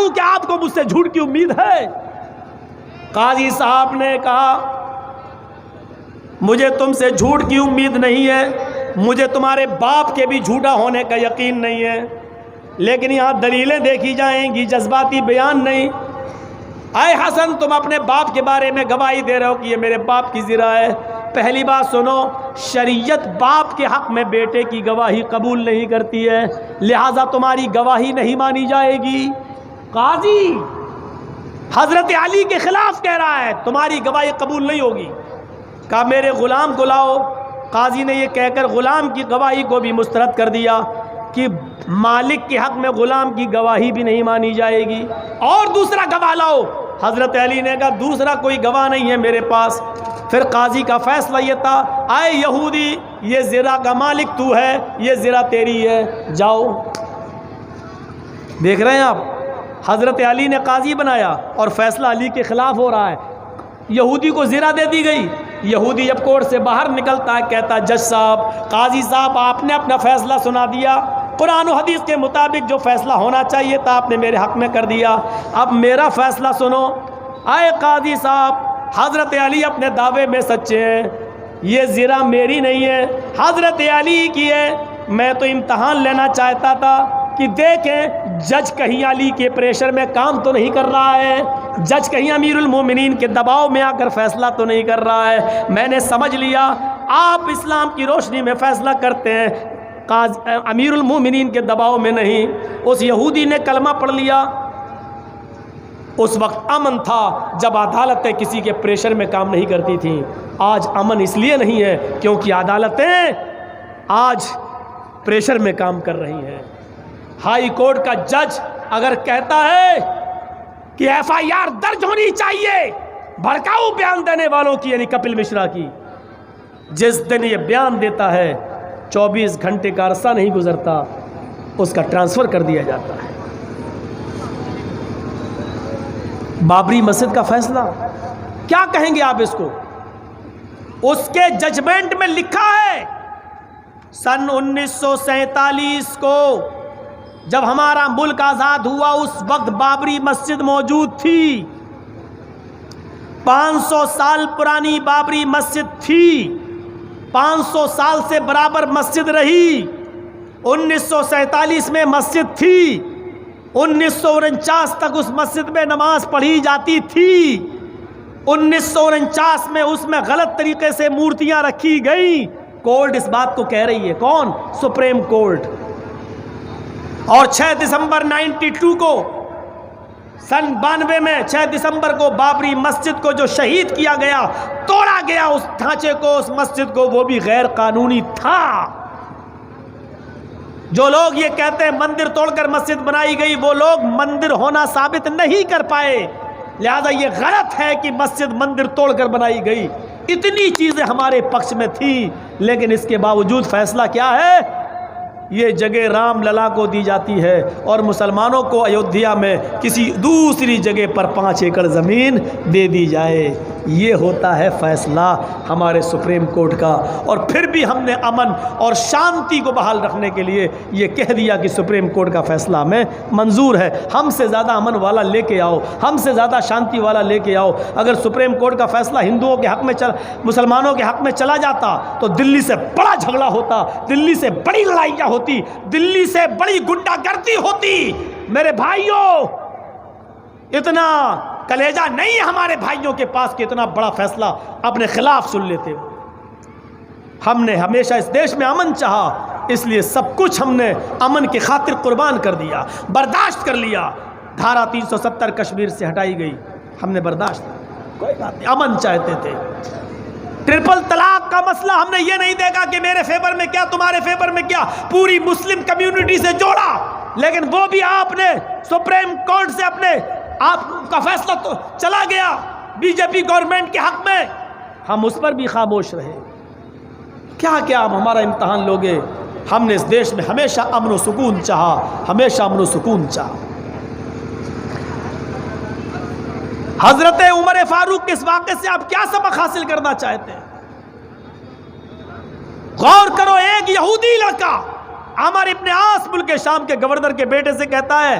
دوں کہ آپ کو مجھ سے جھوٹ کی امید ہے؟ قاضی صاحب نے کہا مجھے تم سے جھوٹ کی امید نہیں ہے، مجھے تمہارے باپ کے بھی جھوٹا ہونے کا یقین نہیں ہے، لیکن یہاں دلیلیں دیکھی جائیں گی، جذباتی بیان نہیں۔ اے حسن، تم اپنے باپ کے بارے میں گواہی دے رہے ہو کہ یہ میرے باپ کی زرہ ہے۔ پہلی بات سنو، شریعت باپ کے حق میں بیٹے کی گواہی قبول نہیں کرتی ہے، لہٰذا تمہاری گواہی نہیں مانی جائے گی۔ قاضی حضرت علی کے خلاف کہہ رہا ہے تمہاری گواہی قبول نہیں ہوگی۔ کہا میرے غلام کو لاؤ۔ قاضی نے یہ کہہ کر غلام کی گواہی کو بھی مسترد کر دیا کہ مالک کے حق میں غلام کی گواہی بھی نہیں مانی جائے گی، اور دوسرا گواہ لاؤ۔ حضرت علی نے کہا دوسرا کوئی گواہ نہیں ہے میرے پاس۔ پھر قاضی کا فیصلہ یہ تھا، اے یہودی، یہ زرہ کا مالک تو ہے، یہ زرہ تیری ہے، جاؤ۔ دیکھ رہے ہیں آپ، حضرت علی نے قاضی بنایا اور فیصلہ علی کے خلاف ہو رہا ہے۔ یہودی کو زرہ دے دی گئی۔ یہودی جب کورٹ سے باہر نکلتا ہے کہتا جج صاحب، قاضی صاحب، آپ نے اپنا فیصلہ سنا دیا، قرآن و حدیث کے مطابق جو فیصلہ ہونا چاہیے تھا آپ نے میرے حق میں کر دیا، اب میرا فیصلہ سنو۔ اے قاضی صاحب، حضرت علی اپنے دعوے میں سچے ہیں، یہ زرہ میری نہیں ہے، حضرت علی کی ہے۔ میں تو امتحان لینا چاہتا تھا کہ دیکھیں جج کہیں علی کے پریشر میں کام تو نہیں کر رہا ہے، جج کہیں امیر المومنین کے دباؤ میں آ کر فیصلہ تو نہیں کر رہا ہے۔ میں نے سمجھ لیا آپ اسلام کی روشنی میں فیصلہ کرتے ہیں، امیر المومنین کے دباؤ میں نہیں۔ اس یہودی نے کلمہ پڑھ لیا۔ اس وقت امن تھا جب عدالتیں کسی کے پریشر میں کام نہیں کرتی تھیں۔ آج امن اس لیے نہیں ہے کیونکہ عدالتیں آج پریشر میں کام کر رہی ہیں۔ ہائی کورٹ کا جج اگر کہتا ہے کہ ایف آئی آر درج ہونی چاہیے بھڑکاؤ بیان دینے والوں کی، یعنی کپل مشرا کی، جس دن یہ بیان دیتا ہے 24 گھنٹے کا عرصہ نہیں گزرتا اس کا ٹرانسفر کر دیا جاتا ہے۔ بابری مسجد کا فیصلہ کیا کہیں گے آپ اس کو؟ اس کے ججمنٹ میں لکھا ہے سن 1947 کو جب ہمارا ملک آزاد ہوا اس وقت بابری مسجد موجود تھی، 500 سال پرانی بابری مسجد تھی، 500 سال سے برابر مسجد رہی۔ 1947 میں مسجد تھی، 1949 تک اس مسجد میں نماز پڑھی جاتی تھی۔ 1949 میں اس میں غلط طریقے سے مورتیاں رکھی گئیں۔ کورٹ اس بات کو کہہ رہی ہے، کون؟ Supreme court. اور 6 دسمبر 92 کو، سن 92 میں 6 دسمبر کو بابری مسجد کو جو شہید کیا گیا، توڑا گیا اس ڈھانچے کو، اس مسجد کو، وہ بھی غیر قانونی تھا۔ جو لوگ یہ کہتے ہیں مندر توڑ کر مسجد بنائی گئی، وہ لوگ مندر ہونا ثابت نہیں کر پائے، لہذا یہ غلط ہے کہ مسجد مندر توڑ کر بنائی گئی۔ اتنی چیزیں ہمارے پکش میں تھی، لیکن اس کے باوجود فیصلہ کیا ہے؟ یہ جگہ رام للا کو دی جاتی ہے اور مسلمانوں کو ایودھیا میں کسی دوسری جگہ پر 5 ایکڑ زمین دے دی جائے۔ یہ ہوتا ہے فیصلہ ہمارے سپریم کورٹ کا۔ اور پھر بھی ہم نے امن اور شانتی کو بحال رکھنے کے لیے یہ کہہ دیا کہ سپریم کورٹ کا فیصلہ ہمیں منظور ہے، ہم سے زیادہ امن والا لے کے آؤ، ہم سے زیادہ شانتی والا لے کے آؤ۔ اگر سپریم کورٹ کا فیصلہ ہندوؤں کے حق میں مسلمانوں کے حق میں چلا جاتا تو دلی سے بڑا جھگڑا ہوتا، دلی سے بڑی لڑائیاں ہوتی، دلی سے بڑی گنڈا گردی ہوتی۔ میرے بھائیوں، اتنا کلیجہ نہیں ہمارے بھائیوں کے پاس کہ اتنا بڑا فیصلہ اپنے خلاف سن لیتے۔ ہم نے ہمیشہ اس دیش میں امن چاہا، اس لیے سب کچھ ہم نے امن کی خاطر قربان کر دیا، برداشت کر لیا۔ دھارا 370 کشمیر سے ہٹائی گئی، ہم نے برداشت، کوئی بات نہیں، امن چاہتے تھے۔ ٹرپل طلاق کا مسئلہ ہم نے یہ نہیں دیکھا کہ میرے فیور میں کیا تمہارے فیور میں کیا، پوری مسلم کمیونٹی سے جوڑا، لیکن وہ بھی آپ نے سپریم کورٹ سے اپنے آپ کا فیصلہ تو چلا گیا بی جے پی گورنمنٹ کے حق میں، ہم اس پر بھی خاموش رہے۔ کیا کیا آپ ہمارا امتحان لوگے؟ ہم نے اس دیش میں ہمیشہ امن و سکون چاہا، ہمیشہ امن و سکون چاہا۔ حضرت عمر فاروق کے اس واقعے سے آپ کیا سبق حاصل کرنا چاہتے ہیں؟ غور کرو، ایک یہودی لڑکا عمر ابن عاص ملک شام کے گورنر کے بیٹے سے کہتا ہے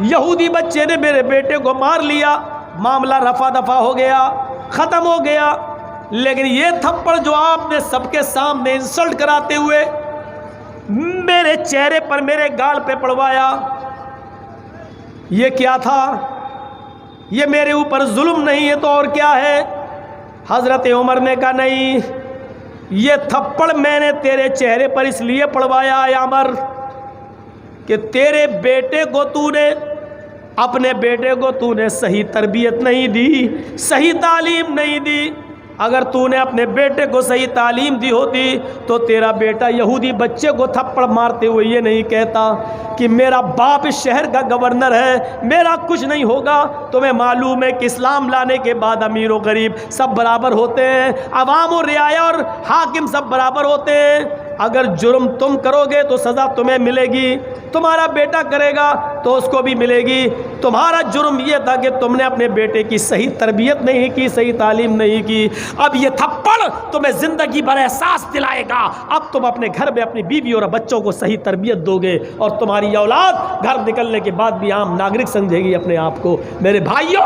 یہودی بچے نے میرے بیٹے کو مار لیا، معاملہ رفع دفع ہو گیا، ختم ہو گیا۔ لیکن یہ تھپڑ جو آپ نے سب کے سامنے انسلٹ کراتے ہوئے میرے چہرے پر، میرے گال پہ پڑوایا، یہ کیا تھا؟ یہ میرے اوپر ظلم نہیں ہے تو اور کیا ہے؟ حضرت عمر نے کہا نہیں، یہ تھپڑ میں نے تیرے چہرے پر اس لیے پڑوایا ہے عمر کہ تیرے بیٹے کو تو نے، اپنے بیٹے کو تو نے صحیح تربیت نہیں دی، صحیح تعلیم نہیں دی۔ اگر تو نے اپنے بیٹے کو صحیح تعلیم دی ہوتی تو تیرا بیٹا یہودی بچے کو تھپڑ مارتے ہوئے یہ نہیں کہتا کہ میرا باپ اس شہر کا گورنر ہے، میرا کچھ نہیں ہوگا۔ تمہیں معلوم ہے کہ اسلام لانے کے بعد امیر و غریب سب برابر ہوتے ہیں، عوام و رعایا اور حاکم سب برابر ہوتے ہیں۔ اگر جرم تم کرو گے تو سزا تمہیں ملے گی، تمہارا بیٹا کرے گا تو اس کو بھی ملے گی۔ تمہارا جرم یہ تھا کہ تم نے اپنے بیٹے کی صحیح تربیت نہیں کی، صحیح تعلیم نہیں کی۔ اب یہ تھپڑ تمہیں زندگی بھر احساس دلائے گا۔ اب تم اپنے گھر میں اپنی بیوی اور بچوں کو صحیح تربیت دو گے اور تمہاری اولاد گھر نکلنے کے بعد بھی عام ناگرک سمجھے گی اپنے آپ کو۔ میرے بھائیوں،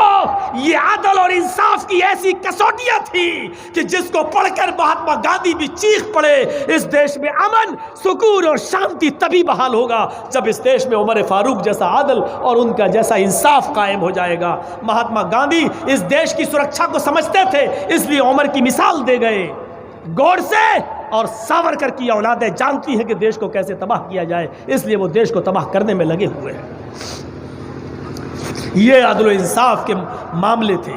یہ عدل اور انصاف کی ایسی کسوٹیاں تھی کہ جس کو پڑھ کر مہاتما گاندھی بھی چیخ پڑے، اس دیش میں امن، سکون اور شانتی تبھی بحال ہوگا جب اس دیش میں عمر فاروق جیسا عدل اور ان کا جیسا انصاف قائم ہو جائے گا۔ مہاتما گاندھی اس دیش کی سرکشا کو سمجھتے تھے، اس لیے عمر کی مثال دے گئے۔ گوڈسے اور ساورکر کی اولادیں جانتی ہیں کہ دیش کو کیسے تباہ کیا جائے، اس لیے وہ دیش کو تباہ کرنے میں لگے ہوئے ہیں۔ یہ عدل و انصاف کے معاملے تھے۔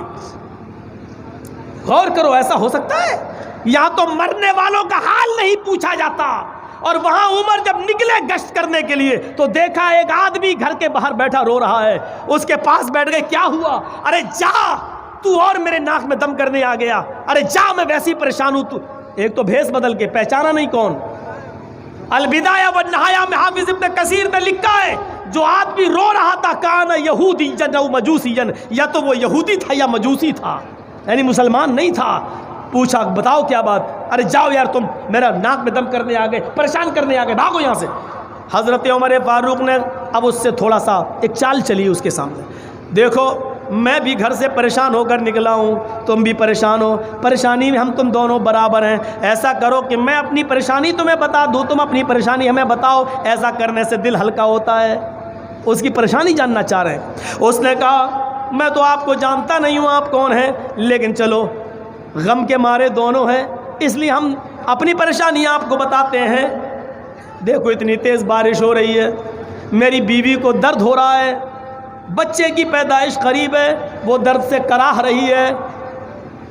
غور کرو، ایسا ہو سکتا ہے؟ یہاں تو مرنے والوں کا حال نہیں پوچھا جاتا، اور وہاں عمر جب نکلے گشت کرنے کے لیے تو دیکھا ایک آدمی گھر کے باہر بیٹھا رو رہا ہے، اس کے پاس بیٹھ گئے، کیا ہوا؟ ارے جا، تو اور میرے ناک میں دم کرنے آ گیا، ارے جا، میں ویسی پریشان ہوں۔ تو ایک تو بھیس بدل کے، پہچانا نہیں کون۔ البدایہ والنہایہ میں حافظ ابن کثیر نے لکھا ہے جو آدمی رو رہا تھا کان یہودی او مجوسی، یا تو وہ یہودی تھا یا مجوسی تھا، یعنی مسلمان نہیں تھا۔ پوچھا بتاؤ کیا بات؟ ارے جاؤ یار، تم میرا ناک میں دم کرنے آ گئے، پریشان کرنے آ گئے، بھاگو یہاں سے۔ حضرت عمر فاروق نے اب اس سے تھوڑا سا ایک چال چلی اس کے سامنے، دیکھو میں بھی گھر سے پریشان ہو کر نکلا ہوں، تم بھی پریشان ہو، پریشانی میں ہم تم دونوں برابر ہیں۔ ایسا کرو کہ میں اپنی پریشانی تمہیں بتا دوں، تم اپنی پریشانی ہمیں بتاؤ، ایسا کرنے سے دل ہلکا ہوتا ہے۔ اس کی پریشانی جاننا چاہ رہے ہیں۔ اس نے کہا میں تو آپ کو جانتا نہیں ہوں آپ کون ہیں، لیکن چلو غم کے مارے دونوں ہیں، اس لیے ہم اپنی پریشانیاں آپ کو بتاتے ہیں۔ دیکھو اتنی تیز بارش ہو رہی ہے، میری بیوی کو درد ہو رہا ہے، بچے کی پیدائش قریب ہے، وہ درد سے کراہ رہی ہے۔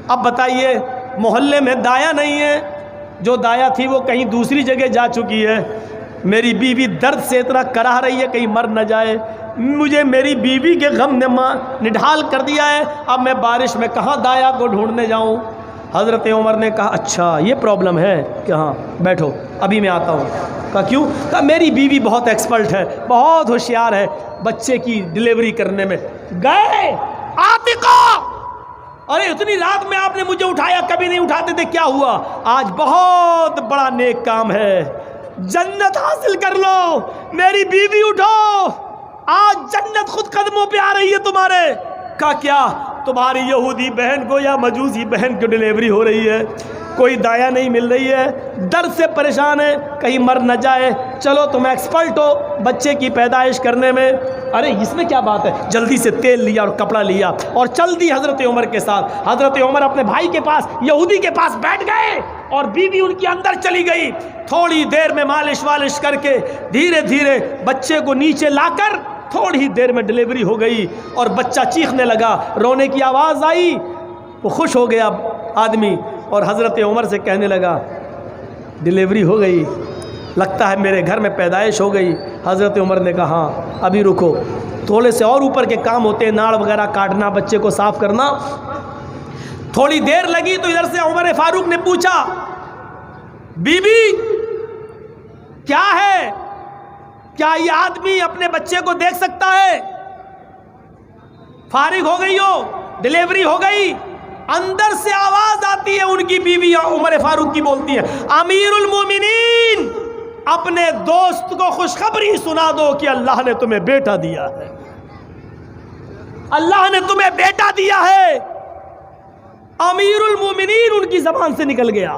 اب بتائیے محلے میں دایا نہیں ہے، جو دایا تھی وہ کہیں دوسری جگہ جا چکی ہے، میری بیوی درد سے اتنا کراہ رہی ہے کہیں مر نہ جائے، مجھے میری بیوی کے غم نے نڈھال کر دیا ہے، اب میں بارش میں کہاں دایا کو ڈھونڈنے جاؤں؟ حضرت عمر نے کہا اچھا یہ پرابلم ہے کہ ہاں بیٹھو ابھی میں آتا ہوں۔ کہا کیوں؟ کہا میری بیوی بہت ایکسپرٹ ہے، بہت ہوشیار ہے بچے کی ڈلیوری کرنے میں۔ گئے عاتقہ، ارے اتنی رات میں آپ نے مجھے اٹھایا، کبھی نہیں اٹھاتے تھے، کیا ہوا؟ آج بہت بڑا نیک کام ہے، جنت حاصل کر لو، میری بیوی اٹھو، آج جنت خود قدموں پہ آ رہی ہے تمہارے۔ کہا کیا؟ تمہاری یہودی بہن کو یا مجوسی بہن کو ڈلیوری ہو رہی ہے، کوئی دایا نہیں مل رہی ہے، درد سے پریشان ہے کہیں مر نہ جائے، چلو تم ایکسپرٹ ہو بچے کی پیدائش کرنے میں۔ ارے اس میں کیا بات ہے؟ جلدی سے تیل لیا اور کپڑا لیا اور چل دی حضرت عمر کے ساتھ۔ حضرت عمر اپنے بھائی کے پاس، یہودی کے پاس بیٹھ گئے اور بیوی ان کی اندر چلی گئی۔ تھوڑی دیر میں مالش والش کر کے دھیرے دھیرے بچے کو نیچے لا کر تھوڑی ہی دیر میں ڈلیوری ہو گئی اور بچہ چیخنے لگا، رونے کی آواز آئی، وہ خوش ہو گیا آدمی اور حضرت عمر سے کہنے لگا ڈلیوری ہو گئی، لگتا ہے میرے گھر میں پیدائش ہو گئی۔ حضرت عمر نے کہا ہاں ابھی رکو، تھوڑے سے اور اوپر کے کام ہوتے ہیں، ناڑ وغیرہ کاٹنا، بچے کو صاف کرنا۔ تھوڑی دیر لگی تو ادھر سے عمر فاروق نے پوچھا بی بی کیا ہے؟ کیا یہ آدمی اپنے بچے کو دیکھ سکتا ہے؟ فارغ ہو گئی ہو، ڈلیوری ہو گئی؟ اندر سے آواز آتی ہے ان کی بیوی عمر فاروق کی، بولتی ہے امیر المومنین اپنے دوست کو خوشخبری سنا دو کہ اللہ نے تمہیں بیٹا دیا ہے۔ اللہ نے تمہیں بیٹا دیا ہے۔ امیر المومنین ان کی زبان سے نکل گیا،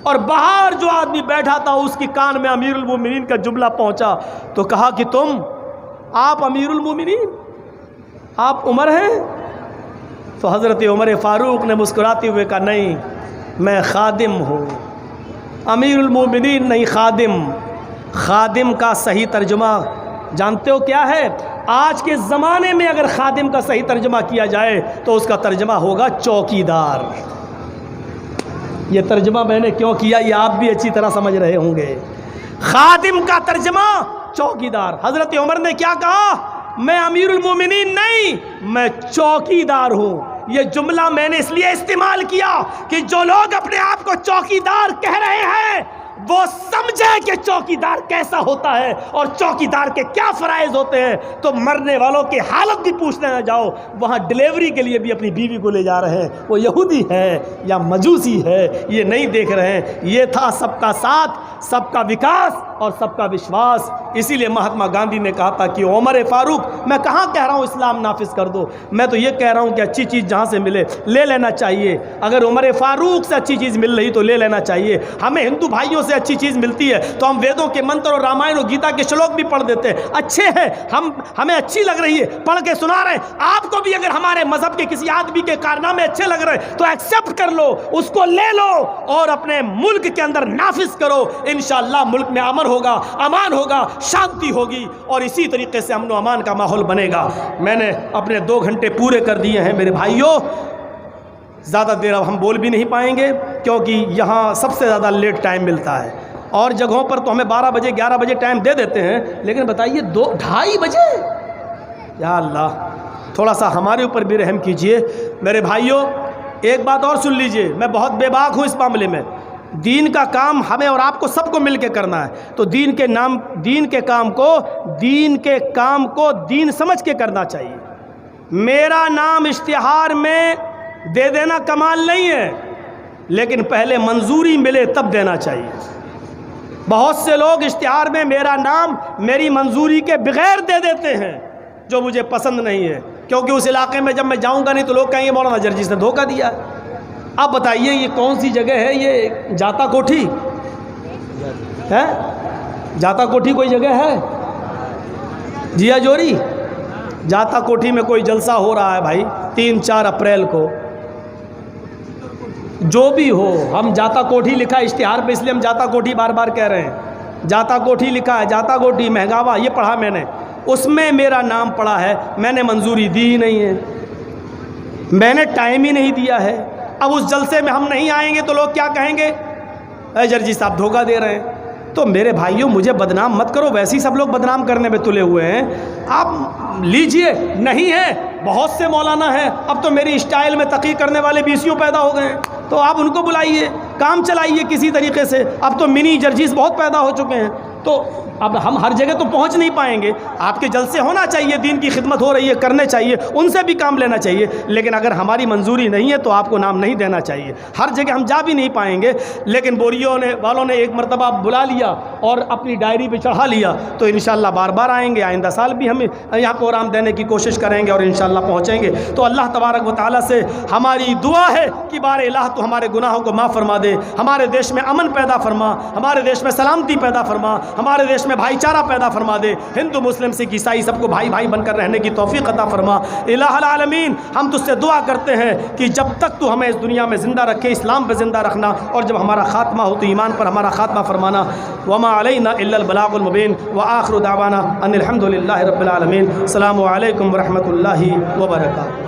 اور باہر جو آدمی بیٹھا تھا اس کی کان میں امیر المومنین کا جملہ پہنچا تو کہا کہ آپ امیر المومنین، آپ عمر ہیں؟ تو حضرت عمر فاروق نے مسکراتے ہوئے کہا نہیں، میں خادم ہوں، امیر المومنین نہیں، خادم۔ خادم کا صحیح ترجمہ جانتے ہو کیا ہے؟ آج کے زمانے میں اگر خادم کا صحیح ترجمہ کیا جائے تو اس کا ترجمہ ہوگا چوکیدار۔ یہ ترجمہ میں نے کیوں کیا یہ آپ بھی اچھی طرح سمجھ رہے ہوں گے۔ خادم کا ترجمہ چوکیدار۔ حضرت عمر نے کیا کہا؟ میں امیر المومنین نہیں، میں چوکیدار ہوں۔ یہ جملہ میں نے اس لیے استعمال کیا کہ جو لوگ اپنے آپ کو چوکیدار کہہ رہے ہیں وہ سمجھے کہ چوکیدار کیسا ہوتا ہے اور چوکیدار کے کیا فرائض ہوتے ہیں۔ تو مرنے والوں کی حالت بھی پوچھنے نہ جاؤ، وہاں ڈیلیوری کے لیے بھی اپنی بیوی کو لے جا رہے ہیں، وہ یہودی ہے یا مجوسی ہے یہ نہیں دیکھ رہے ہیں۔ یہ تھا سب کا ساتھ، سب کا وکاس اور سب کا وشواس۔ اسی لیے مہاتما گاندھی نے کہا تھا کہ عمر فاروق، میں کہاں کہہ رہا ہوں اسلام نافذ کر دو، میں تو یہ کہہ رہا ہوں کہ اچھی چیز جہاں سے ملے لے لینا چاہیے۔ اگر عمر فاروق سے اچھی چیز مل رہی تو لے لینا چاہیے۔ ہمیں ہندو بھائیوں سے اچھی چیز ملتی ہے تو ہم ویدوں کے منتر اور رامائن اور گیتا کے شلوک بھی پڑھ دیتے ہیں، اچھے ہیں، ہمیں اچھی لگ رہی ہے، پڑھ کے سنا رہے ہیں۔ آپ کو بھی اگر ہمارے مذہب کے کسی آدمی کے کارنامے اچھے لگ رہے ہیں تو ایکسیپٹ کر لو، اس کو لے لو اور اپنے ملک کے اندر نافذ کرو۔ انشاءاللہ ملک میں امن ہوگا، امان ہوگا، شانتی ہوگی، اور اسی طریقے سے امن و امان کا ماحول بنے گا۔ میں نے اپنے 2 گھنٹے پورے کر دیے ہیں میرے بھائیوں، زیادہ دیر اب ہم بول بھی نہیں پائیں گے کیونکہ یہاں سب سے زیادہ لیٹ ٹائم ملتا ہے، اور جگہوں پر تو ہمیں 12 بجے 11 بجے ٹائم دے دیتے ہیں، لیکن بتائیے 2-2:30 بجے، یا اللہ تھوڑا سا ہمارے اوپر بھی رحم کیجئے۔ میرے بھائیوں ایک بات اور سن لیجئے، میں بہت بے باک ہوں اس معاملے میں۔ دین کا کام ہمیں اور آپ کو سب کو مل کے کرنا ہے، تو دین کے کام کو دین سمجھ کے کرنا چاہیے۔ میرا نام اشتہار میں دے دینا کمال نہیں ہے، لیکن پہلے منظوری ملے تب دینا چاہیے۔ بہت سے لوگ اشتہار میں میرا نام میری منظوری کے بغیر دے دیتے ہیں، جو مجھے پسند نہیں ہے، کیونکہ اس علاقے میں جب میں جاؤں گا نہیں تو لوگ کہیں گے مولانا جرجیس نے دھوکہ دیا ہے۔ اب بتائیے یہ کون سی جگہ ہے؟ یہ جاتا کوٹھی ہے؟ جاتا کوٹھی کوئی جگہ ہے؟ جیا جوری جاتا کوٹھی میں کوئی جلسہ ہو رہا ہے بھائی 3-4 اپریل کو، جو بھی ہو، ہم جاتا کوٹھی لکھا ہے اشتہار پہ، اس لیے ہم جاتا کوٹھی بار بار کہہ رہے ہیں۔ جاتا کوٹھی لکھا ہے، جاتا کوٹھی مہنگاوا، یہ پڑھا میں نے، اس میں میرا نام پڑا ہے، میں نے منظوری دی ہی نہیں ہے، میں نے ٹائم ہی نہیں دیا ہے۔ اب اس جلسے میں ہم نہیں آئیں گے تو لوگ کیا کہیں گے؟ اے جرجی صاحب دھوکہ دے رہے ہیں۔ تو میرے بھائیوں مجھے بدنام مت کرو، ویسے ہی سب لوگ بدنام کرنے میں تلے ہوئے ہیں، آپ لیجئے۔ نہیں ہے، بہت سے مولانا ہیں، اب تو میری اسٹائل میں تقریر کرنے والے بیسیوں پیدا ہو گئے ہیں، تو آپ ان کو بلائیے، کام چلائیے کسی طریقے سے۔ اب تو منی جرجیز بہت پیدا ہو چکے ہیں، تو اب ہم ہر جگہ تو پہنچ نہیں پائیں گے۔ آپ کے جلسے ہونا چاہیے، دین کی خدمت ہو رہی ہے، کرنے چاہیے، ان سے بھی کام لینا چاہیے، لیکن اگر ہماری منظوری نہیں ہے تو آپ کو نام نہیں دینا چاہیے۔ ہر جگہ ہم جا بھی نہیں پائیں گے، لیکن بوریوں والوں نے ایک مرتبہ بلا لیا اور اپنی ڈائری پہ چڑھا لیا، تو انشاءاللہ بار بار آئیں گے، آئندہ سال بھی ہم یہاں پروگرام دینے کی کوشش کریں گے اور انشاءاللہ پہنچیں گے۔ تو اللہ تبارک و تعالیٰ سے ہماری دعا ہے کہ بار الہ تو ہمارے گناہوں کو معاف فرما دے، ہمارے دیش میں امن پیدا فرما، ہمارے دیش میں سلامتی پیدا فرما، ہمارے دیش میں بھائی چارہ پیدا فرما دے، ہندو مسلم سکھ عیسائی سب کو بھائی بھائی بن کر رہنے کی توفیق عطا فرما۔ الہ العالمین ہم تجھ سے دعا کرتے ہیں کہ جب تک تو ہمیں اس دنیا میں زندہ رکھے، اسلام پہ زندہ رکھنا، اور جب ہمارا خاتمہ ہو تو ایمان پر ہمارا خاتمہ فرمانا۔ وما علینا الا البلاغ المبین، وآخر دعوانا ان الحمد للہ رب العالمین۔ السلام علیکم ورحمۃ اللہ وبرکاتہ۔